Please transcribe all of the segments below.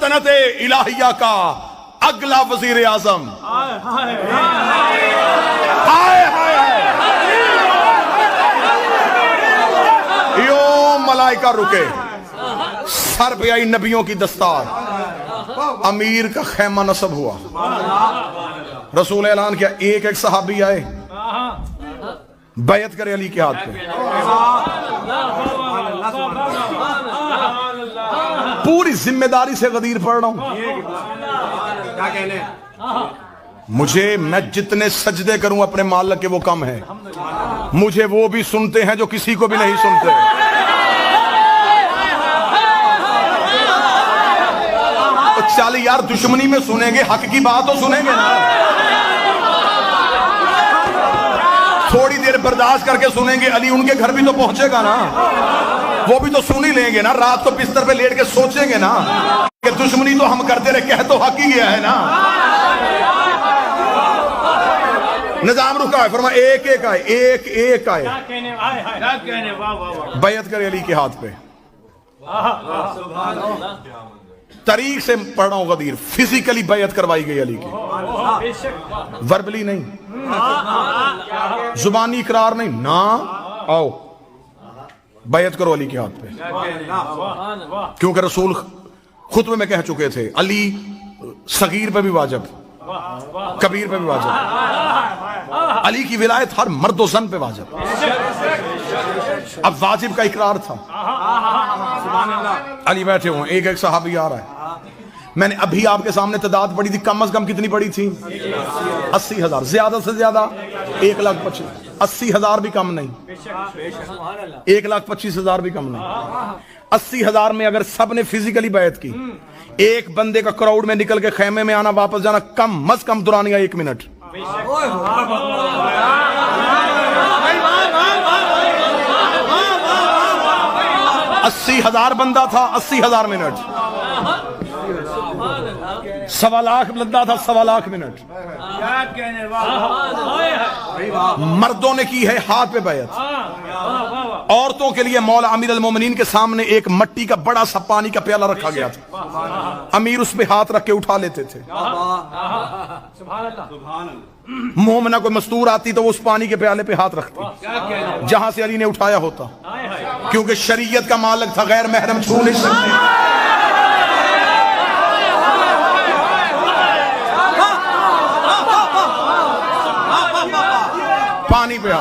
سلطنت الہیہ کا اگلا وزیر اعظم. یوں ملائکہ رکے، سر پہ آئی نبیوں کی دستار، امیر کا خیمہ نصب ہوا، رسول اعلان کیا، ایک ایک صحابی آئے بیعت کرے علی کے ہاتھ پہ. پوری ذمہ داری سے غدیر پڑھ رہا ہوں. مجھے، میں جتنے سجدے کروں اپنے مالک کے وہ کم ہے، مجھے وہ بھی سنتے ہیں جو کسی کو بھی نہیں سنتے. چل یار، دشمنی میں سنیں گے، حق کی بات تو سنیں گے نا. تھوڑی دیر برداشت کر کے سنیں گے، علی ان کے گھر بھی تو پہنچے گا نا، وہ بھی تو سن ہی لیں گے نا. رات کو بستر پہ لیٹ کے سوچیں گے نا کہ دشمنی تو ہم کرتے رہے، کہہ تو حق ہی گیا ہے نا. نظام رکا ہے، فرمایا ایک ایک آئے، ایک ایک آئے، بیعت کرے علی کے ہاتھ پہ. طریق سے پڑھ رہا ہوں غدیر، فزیکلی بیعت کروائی گئی علی کی، وربلی نہیں، زبانی اقرار نہیں، نا آؤ بیعت کرو علی کے ہاتھ پہ. کیونکہ رسول خطبے میں کہہ چکے تھے، علی صغیر پہ بھی واجب، کبیر پہ بھی واجب، علی کی ولایت ہر مرد و زن پہ واجب. اب واجب کا اقرار تھا. علی بیٹھے ہوئے، ایک ایک صحابی آ رہا ہے. میں نے ابھی آپ کے سامنے تعداد پڑھی تھی، کم از کم کتنی پڑھی تھی؟ 80,000. زیادہ سے زیادہ 1,25,000. 80,000 بھی کم نہیں، 1,25,000 بھی کم نہیں. 80,000 میں اگر سب نے فزیکلی بیعت کی، ایک بندے کا کراؤڈ میں نکل کے خیمے میں آنا واپس جانا کم از کم دورانیہ 1 منٹ. 80,000 بندہ تھا، 80,000 منٹ. 1.25 لاکھ بندہ تھا، 1.25 لاکھ منٹ. مردوں نے کی ہے ہاتھ پہ بیعت. عورتوں کے لیے مولا امیر المومنین کے سامنے ایک مٹی کا بڑا سا پانی کا پیالہ رکھا گیا تھا، امیر اس پہ ہاتھ رکھ کے اٹھا لیتے تھے. مومنہ کوئی مستور آتی تو وہ اس پانی کے پیالے پہ ہاتھ رکھتی جہاں سے علی نے اٹھایا ہوتا، کیونکہ شریعت کا مالک تھا، غیر محرم چھو نہیں سکتے. پانی پہ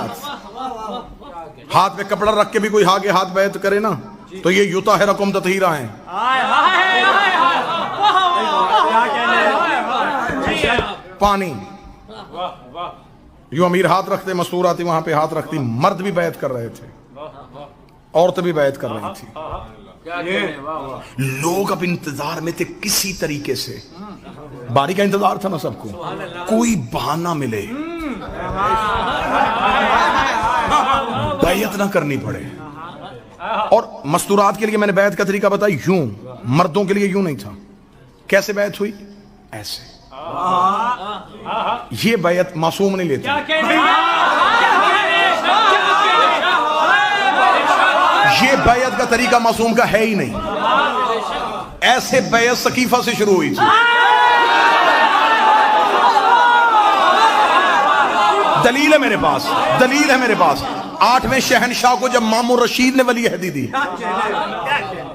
ہاتھ پہ کپڑا رکھ کے بھی کوئی آگے ہاتھ بیعت کرے نا تو یہ یطہرکم تطہیرا ہیں. پانی یوں امیر ہاتھ رکھتے، مستور آتی وہاں پہ ہاتھ رکھتی. مرد بھی بیعت کر رہے تھے، عورتیں بھی بیعت کر رہی تھی. لوگ اب انتظار میں تھے کسی طریقے سے، باری کا انتظار تھا نا سب کو، کوئی بہانہ ملے بیعت نہ کرنی پڑے. اور مستورات کے لیے میں نے بیعت کا طریقہ بتایا، یوں. مردوں کے لیے یوں نہیں تھا. کیسے بیعت ہوئی؟ ایسے. یہ بیعت معصوم نہیں لیتے. یہ بیعت کا طریقہ معصوم کا ہے ہی نہیں. ایسے بیعت سقیفہ سے شروع ہوئی تھی. دلیل ہے میرے پاس، دلیل ہے میرے پاس. 8ویں شہنشاہ کو جب مامون رشید نے ولی عہدی دی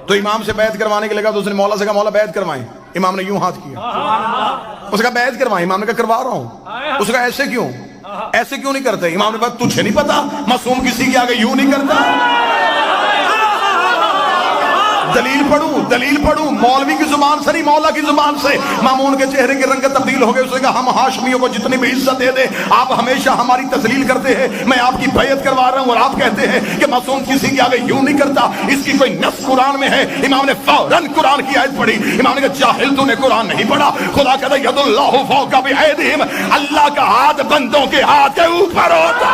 تو امام سے بیعت کروانے کے لگا تو اس نے مولا سے کہا مولا بیعت کروائیں. امام نے یوں ہاتھ کیا، اس نے کہا بیعت کروائیں. امام نے کہا کروا رہا ہوں. اس نے کہا ایسے کیوں، ایسے کیوں نہیں کرتے؟ امام نے کہا تجھے نہیں پتا معصوم کسی کے آگے یوں نہیں کرتا. دلیل پڑھوں، دلیل پڑھوں. مولوی کی زبان سے نہیں، مولا کی زبان سے. مامون کے چہرے کی رنگت تبدیل ہو گئی. اس نے کہا ہم ہاشمیوں کو جتنی بھی عزت دے دیں، آپ ہمیشہ ہماری تذلیل کرتے ہیں. میں آپ کی بیعت کروا رہا ہوں اور آپ کہتے ہیں کہ معصوم کسی کے آگے یوں نہیں کرتا. اس کی کوئی نص قرآن میں ہے؟ امام نے فوراً قرآن کی آیت پڑھی. امام نے کہا جاہل تو نے قرآن نہیں پڑھا. خدا کہتا ید اللہ فوق بایدیہم، اللہ کا ہاتھ بندوں کے ہاتھ کے اوپر ہوتا.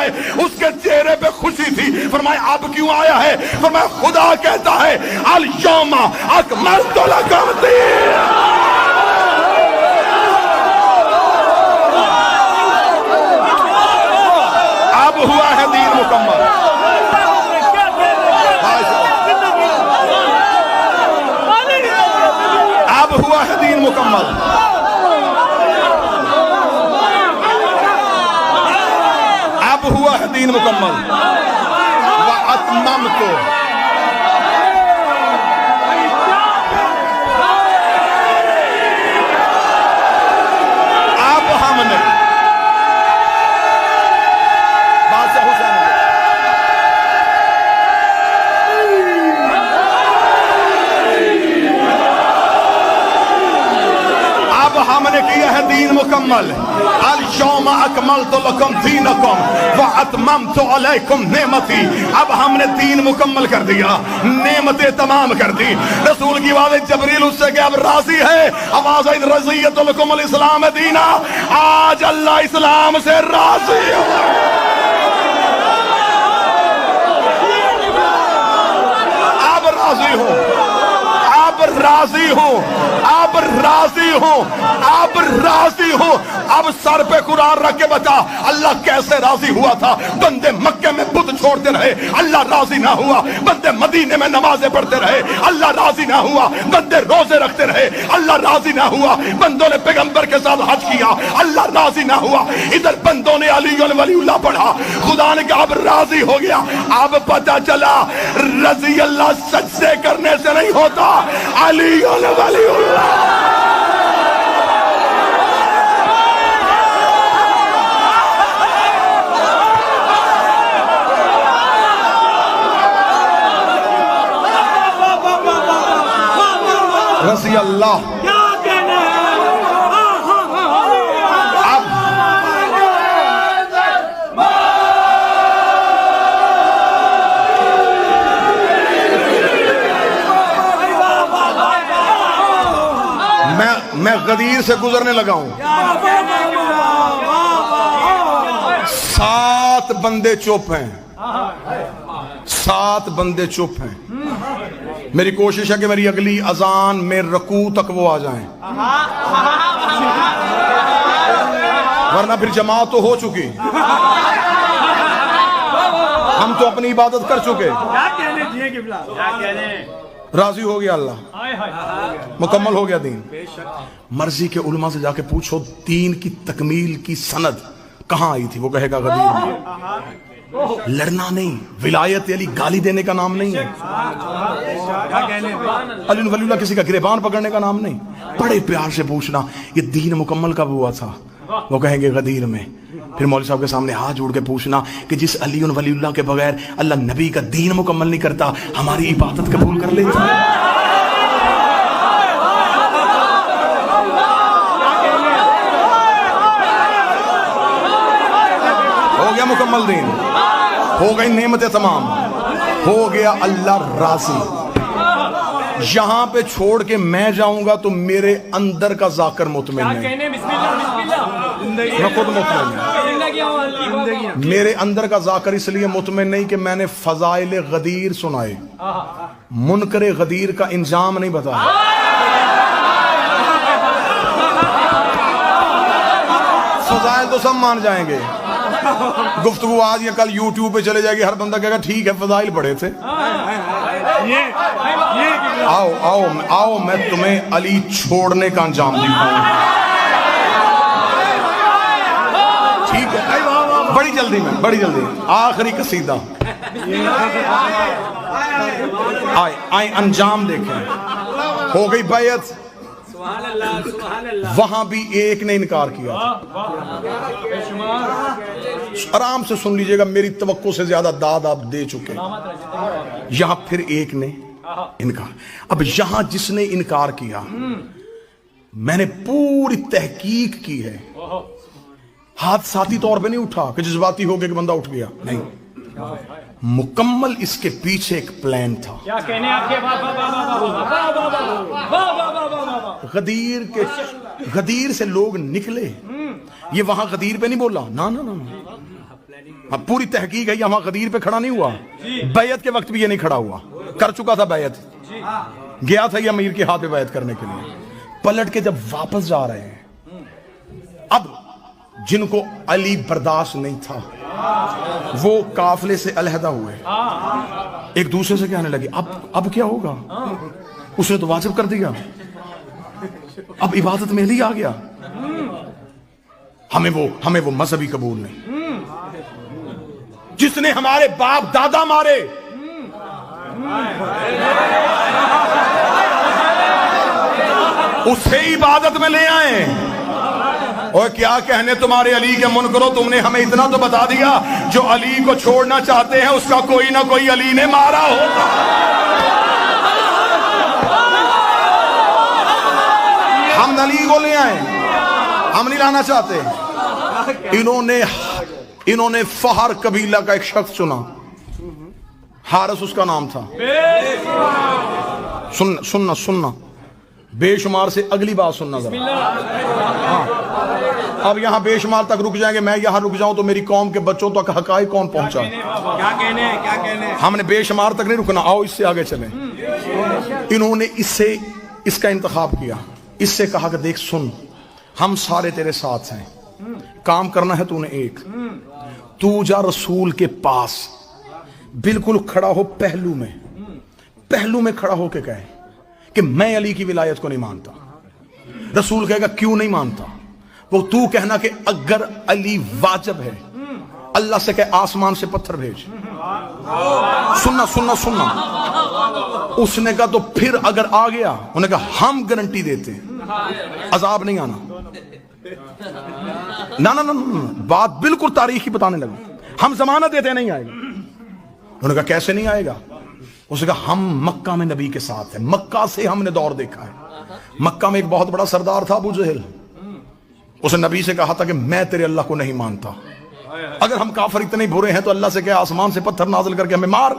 آئے اس کے چہرے پہ خوشی تھی. فرمایا اب کیوں آیا ہے؟ فرمایا خدا کہتا ہے الیوم اکملت لکم اب ہوا ہے دین مکمل. اب ہوا ہے دین مکمل. اب ہوا ہے دین مکمل. وَأَتْمَمْتُ اب ہم نے بادشاہ حسین اب ہم نے کیا ہے دین مکمل. الیوم اکملت لکم دینکم واتممت علیکم نعمتی. اب ہم نے دین مکمل کر دیا, نعمتیں تمام کر دی. رسول کی آواز جبریل اس سے کہ اب راضی ہے. آواز آئی رضیت لکم الاسلام دینا. آج اللہ اسلام سے راضی ہو. اب راضی ہو, اب راضی ہو, اب راضی ہو, اب راضی ہو. اب سر پہ قرآن رکھ کے بتا اللہ کیسے راضی ہوا تھا. بندے مکے میں بت چھوڑتے رہے, اللہ راضی نہ ہوا. بندے مدینے میں نمازیں پڑھتے رہے, اللہ راضی نہ ہوا. بندے روزے رکھتے رہے, اللہ راضی نہ ہوا. بندوں نے پیغمبر کے ساتھ حج کیا, اللہ راضی نہ ہوا. ادھر بندوں نے علی ولی اللہ پڑھا, خدا نے کہا اب راضی ہو گیا. اب پتہ چلا رضی اللہ سجدے کرنے سے نہیں ہوتا, علی ولی اللہ. رضی اللہ. اب میں غدیر سے گزرنے لگا ہوں. 7 بندے چپ ہیں, 7 بندے چپ ہیں. میری کوشش ہے کہ میری اگلی اذان میں رکوع تک وہ آ جائیں, ورنہ پھر جماعت تو ہو چکی, ہم تو اپنی عبادت کر چکے. راضی ہو گیا اللہ, مکمل ہو گیا دین. مرضی کے علماء سے جا کے پوچھو دین کی تکمیل کی سند کہاں آئی تھی, وہ کہے گا غدیر میں. لڑنا نہیں, ولایت علی گالی دینے کا نام نہیں ہے, علی ولی اللہ کسی کا گریبان پکڑنے کا نام نہیں. بڑے پیار سے پوچھنا یہ دین مکمل کب ہوا تھا, وہ کہیں گے غدیر میں. پھر مولوی صاحب کے سامنے ہاتھ جوڑ کے پوچھنا کہ جس علی ولی اللہ کے بغیر اللہ نبی کا دین مکمل نہیں کرتا, ہماری عبادت قبول کر لیتا. ہو گیا مکمل دین, ہو گئی نعمتیں تمام, ہو گیا اللہ راضی. یہاں پہ چھوڑ کے میں جاؤں گا تو میرے اندر کا ذاکر مطمئن ہے, میں خود مطمئن ہے. میرے اندر کا ذاکر اس لیے مطمئن نہیں کہ میں نے فضائل غدیر سنائے, منکر غدیر کا انجام نہیں بتایا. فضائل تو سب مان جائیں گے, گفتگو آج یا کل یوٹیوب پہ چلے جائے گی, ہر بندہ کہے گا ٹھیک ہے فضائل پڑھے تھے. آؤ آؤ آؤ میں تمہیں علی چھوڑنے کا انجام دکھاؤں. ٹھیک ہے, بڑی جلدی میں, بڑی جلدی. آخری قصیدہ آئے انجام دیکھیں. ہو گئی بیعت, وہاں بھی ایک نے انکار کیا. آرام سے سن لیجئے گا, میری توقع سے زیادہ داد آپ دے چکے. یہاں پھر ایک نے انکار. اب یہاں جس نے انکار کیا, میں نے پوری تحقیق کی ہے, حادثاتی طور پہ نہیں اٹھا کہ جذباتی ہو گیا کہ بندہ اٹھ گیا, نہیں, مکمل اس کے پیچھے ایک پلان تھا. غدیر سے لوگ نکلے, یہ وہاں غدیر پہ نہیں بولا, نا نا نا, اب پوری تحقیق ہے، یہاں غدیر پہ کھڑا نہیں ہوا، بیعت کے وقت بھی یہ نہیں کھڑا ہوا، کر چکا تھا بیعت، گیا تھا یہ امیر کے ہاتھ پہ بیعت کرنے کے لیے، پلٹ کے جب واپس جا رہے ہیں، اب جن کو علی برداشت نہیں تھا وہ قافلے سے علیحدہ ہوئے، ایک دوسرے سے کہنے لگے اب کیا ہوگا، اس نے تو واجب کر دیا، اب عبادت میں علی آ گیا، ہمیں وہ مذہبی قبول نہیں، جس نے ہمارے باپ دادا مارے، اسے عبادت میں لے آئے، اور کیا کہنے تمہارے علی کے منکرو، تم نے ہمیں اتنا تو بتا دیا جو علی کو چھوڑنا چاہتے ہیں اس کا کوئی نہ کوئی علی نے مارا ہوگا۔ ہم علی کو لے آئے، ہم نہیں لانا چاہتے۔ انہوں نے فہر قبیلہ کا ایک شخص چنا، حارث اس کا نام تھا۔ سننا بے شمار سے اگلی بات سننا ذرا، اب یہاں بے شمار تک رک جائیں گے، میں یہاں رک جاؤں تو میری قوم کے بچوں تک حقائق کون پہنچا؟ کیا کہنے ہم نے بے شمار تک نہیں رکنا، آؤ اس سے آگے چلیں۔ انہوں نے اس کا انتخاب کیا، اس سے کہا کہ دیکھ سن، ہم سارے تیرے ساتھ ہیں، کام کرنا ہے تو نے ایک، تو جا رسول کے پاس بالکل کھڑا ہو، پہلو میں کھڑا ہو کے کہے کہ میں علی کی ولایت کو نہیں مانتا۔ رسول کہے گا کیوں نہیں مانتا؟ وہ تو کہنا کہ اگر علی واجب ہے، اللہ سے کہ آسمان سے پتھر بھیج۔ سننا اس نے کہا تو پھر اگر آ گیا، انہوں نے کہا ہم گارنٹی دیتے عذاب نہیں آنا۔ نہ بات بالکل تاریخی بتانے لگا، ہم ضمانت دیتے نہیں آئے گا۔ انہوں نے کہا کیسے نہیں آئے گا؟ اس نے کہا ہم مکہ میں نبی کے ساتھ ہیں، مکہ سے ہم نے دور دیکھا ہے، مکہ میں ایک بہت بڑا سردار تھا ابو جہل، اس نے نبی سے کہا تھا کہ میں تیرے اللہ کو نہیں مانتا، اگر ہم کافر اتنے برے ہیں تو اللہ سے کہ آسمان سے پتھر نازل کر کے ہمیں مار۔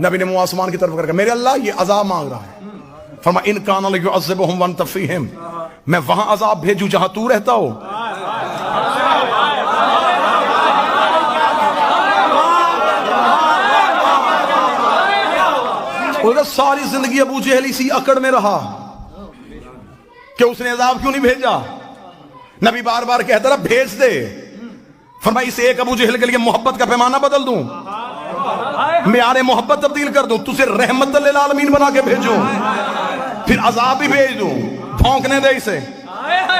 نبی نے منہ آسمان کی طرف کر کے میرے اللہ یہ عذاب مانگ رہا ہے، فرمایا ان کان لیعذبہم وانت فیہم، میں وہاں عذاب بھیجوں جہاں تو رہتا ہو۔ ساری زندگی ابو جہل اسی اکڑ میں رہا کہ اس نے عذاب کیوں نہیں بھیجا، نبی بار بار کہتا رہا بھیج دے، فرمایا اس ایک ابو جہل کے لیے محبت کا پیمانہ بدل دوں، معیار محبت تبدیل کر دوں، تجھے رحمت للعالمین بنا کے بھیجوں، پھر عذاب بھی بھیج دوں، بھونکنے دے اسے،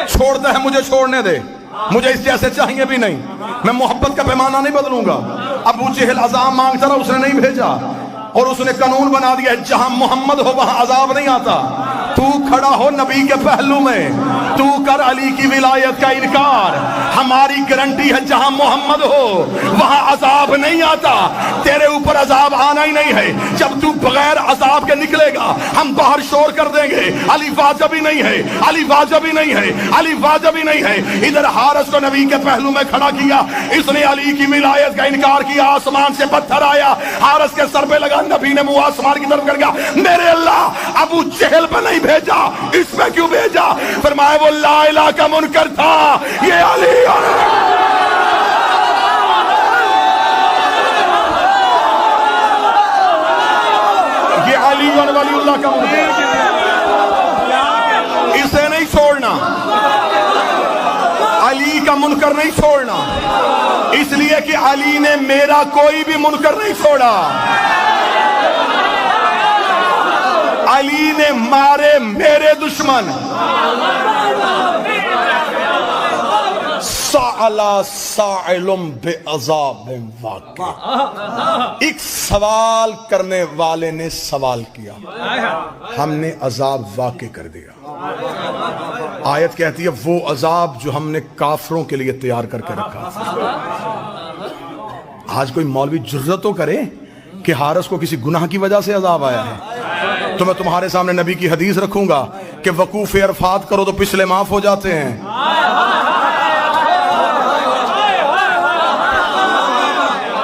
چھوڑتا ہے مجھے چھوڑنے دے، مجھے اس جیسے چاہیے بھی نہیں، میں محبت کا پیمانہ نہیں بدلوں گا۔ ابو جہل عذاب مانگتا رہا، اس نے نہیں بھیجا، اور اس نے قانون بنا دیا جہاں محمد ہو وہاں عذاب نہیں آتا، تو کھڑا ہو نبی کے پہلو میں، تو کر علی کی ولایت کا انکار، ہماری گارنٹی ہے جہاں محمد ہو وہاں عذاب نہیں آتا، تیرے اوپر عذاب آنا ہی نہیں ہے، جب تو بغیر عذاب کے نکلے گا ہم باہر شور کر دیں گے علی واجب ہی نہیں ہے، علی واجب ہی نہیں ہے، علی واجب ہی نہیں ہے۔ ادھر حارث کو نبی کے پہلو میں کھڑا کیا، اس نے علی کی ولایت کا انکار کیا، آسمان سے پتھر آیا، حارث کے سر پہ لگا، نبی نے منہ آسمان کی طرف کر گیا، میرے اللہ ابو جہل پہ نہیں بھیجا، اس پہ کیوں بھیجا؟ فرمایا وہ لا الہ کا منکر تھا، یہ علی ولی اللہ کا منکر، اسے نہیں چھوڑنا، علی کا منکر نہیں چھوڑنا، اس لیے کہ علی نے میرا کوئی بھی منکر نہیں چھوڑا، علی نے مارے میرے دشمن، سألا سائل بعذاب واقع، ایک سوال کرنے والے نے سوال کیا، ہم نے عذاب واقع کر دیا۔ آیت کہتی ہے وہ عذاب جو ہم نے کافروں کے لیے تیار کر کے رکھا۔ آج کوئی مولوی جرأت تو کرے کہ حارث کو کسی گناہ کی وجہ سے عذاب آیا ہے، تو میں تمہارے سامنے نبی کی حدیث رکھوں گا کہ وقوف عرفات کرو تو پچھلے معاف ہو جاتے ہیں۔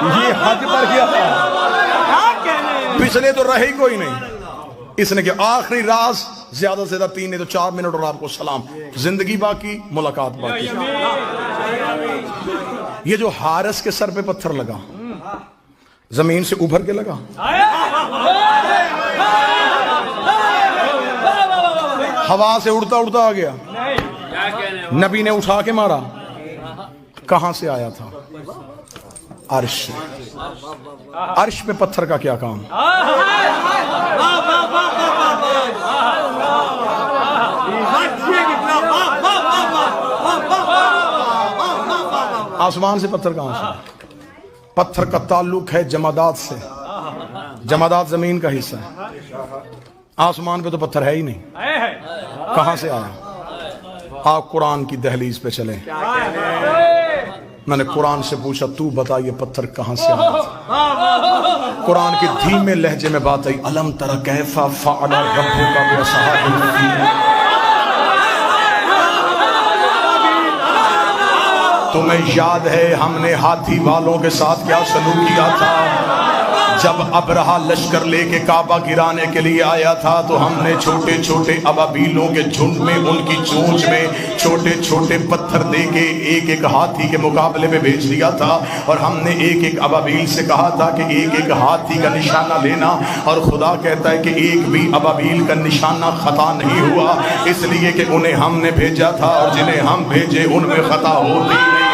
یہ حج پر کیا تھا، پچھلے تو رہے کوئی نہیں، اس نے کہ آخری راز زیادہ سے زیادہ 3 نہیں تو 4 منٹ اور آپ کو سلام، زندگی باقی، ملاقات باقی۔ یہ جو حارس کے سر پہ پتھر لگا زمین سے ابھر کے لگا، ہوا سے اڑتا اڑتا آ گیا، نبی نے اٹھا کے مارا، کہاں سے آیا تھا؟ عرش سے۔ عرش پہ پتھر کا کیا کام؟ آسمان سے پتھر کہاں سے؟ پتھر کا تعلق ہے جمادات سے، جمادات زمین کا حصہ ہے، آسمان پہ تو پتھر ہے ہی نہیں، کہاں سے آیا؟ آپ قرآن کی دہلیز پہ چلیں، میں نے قرآن سے پوچھا تو بتا یہ پتھر کہاں سے آیا تھا؟ قرآن کی دھیمے لہجے میں بات آئی، الم تر کیف فعل ربک باصحاب الفیل، تمہیں یاد ہے ہم نے ہاتھی والوں کے ساتھ کیا سلوک کیا تھا؟ جب ابرہا لشکر لے کے کعبہ گرانے کے لیے آیا تھا تو ہم نے چھوٹے چھوٹے ابابیلوں کے جھنڈ میں ان کی چونچ میں چھوٹے چھوٹے پتھر دے کے ایک ایک ہاتھی کے مقابلے میں بھیج دیا تھا، اور ہم نے ایک ایک ابابیل سے کہا تھا کہ ایک ایک ہاتھی کا نشانہ لینا، اور خدا کہتا ہے کہ ایک بھی ابابیل کا نشانہ خطا نہیں ہوا، اس لیے کہ انہیں ہم نے بھیجا تھا، اور جنہیں ہم بھیجے ان میں خطا ہوتی نہیں ہے،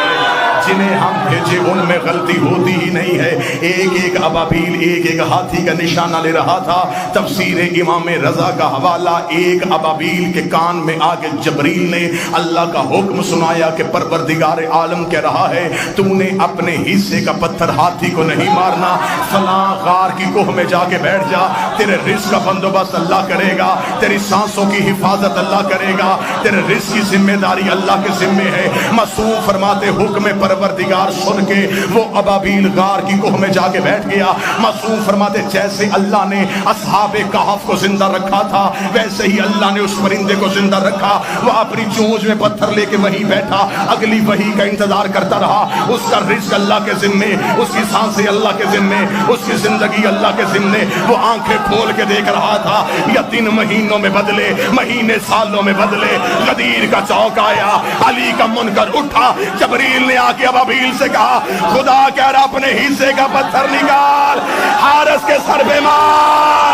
جنہیں ہم بھیجے ان میں غلطی ہوتی ہی نہیں ہے۔ ایک ایک ابابیل ایک ایک ہاتھی کا نشانہ لے رہا تھا۔ تفسیر امام رضا کا حوالہ، ایک ابابیل کے کان میں آگے جبریل نے اللہ کا حکم سنایا کہ پروردگار عالم کہہ رہا ہے تو نے اپنے حصے کا پتھر ہاتھی کو نہیں مارنا، فلاں غار کی کوہ میں جا کے بیٹھ جا، تیرے رزق کا بندوبست اللہ کرے گا، تیری سانسوں کی حفاظت اللہ کرے گا، تیرے رزق کی ذمہ داری اللہ کے ذمے ہے۔ معصوم فرماتے حکم پروردگار سن کے وہ ابابیل غار کی کوہ میں جا کے بیٹھ گیا۔ معصوم فرماتے جیسے اللہ نے اصحاب کہف کو زندہ رکھا تھا ویسے ہی اللہ نے اس پرندے کو زندہ رکھا، وہ اپنی چونچ میں پتھر لے کے وہیں بیٹھا، اگلی وحی کا انتظار کرتا رہا۔ اس کا رزق اللہ کے ذمے، اس کی سانسیں اللہ کے ذمے، اس کی زندگی اللہ کے ذمے۔ وہ آنکھیں کھول کے دیکھ رہا تھا، یا 3 مہینوں میں بدلے، مہینے سالوں میں بدلے۔ غدیر کا چوک آیا، علی کا منکر اٹھا، جبریل نے آ کے ابابیل سے کہا خدا کہہ رہا اپنے حصے کا پتھر نکال، حارس کے سر پہ مار۔